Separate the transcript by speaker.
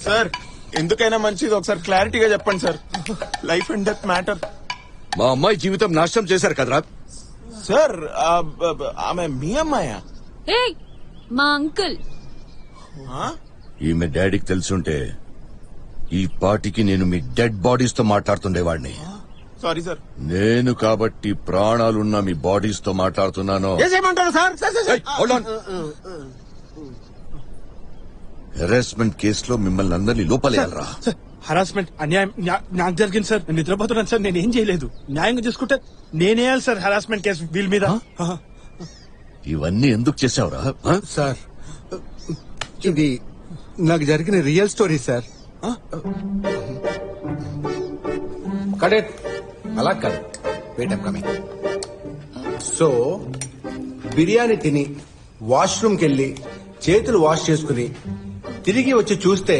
Speaker 1: Sir ఎందుకైనా మంచిది ఒకసారి క్లారిటీగా చెప్పండి sir. Life and death matter.
Speaker 2: మా అమ్మాయి జీవితం నాశనం చేశారు కదరా.
Speaker 1: సార్ ఆమె మీ అమ్మాయా?
Speaker 3: ఏయ్ మా అంకుల్.
Speaker 2: ఈమె డాడీకి తెలుసుంటే ఈ పాటికి నేను మీ డెడ్ బాడీస్ తో మాట్లాడుతుండేవాడిని.
Speaker 1: Sorry sir.
Speaker 2: నేను కాబట్టి ప్రాణాలున్న మీ బాడీస్ తో మాట్లాడుతున్నాను.
Speaker 1: ఏమంటారు సార్?
Speaker 2: హెరాస్మెంట్ కేసులో మిమ్మల్ని అందరినీ లోపలేయాలరా.
Speaker 4: హరాస్మెంట్ అన్యాయం నాకు జరిగింది సార్. నేను నిద్రపోతున్నాను సార్. నేను ఏం చేయలేదు. న్యాయంగా చూసుకుంటే నేనేయాలి సార్ హరాస్మెంట్ కేసు వీళ్ళ మీద.
Speaker 2: ఇవన్నీ ఎందుకు చేసావురా?
Speaker 5: సార్ ఇది నాకు జరిగిన రియల్ స్టోరీ సార్. కడెట్ అలా కాదు. Wait I'm coming. So biryani తిని వాష్రూమ్కి వెళ్ళి చేతులు వాష్ చేసుకుని తిరిగి వచ్చి చూస్తే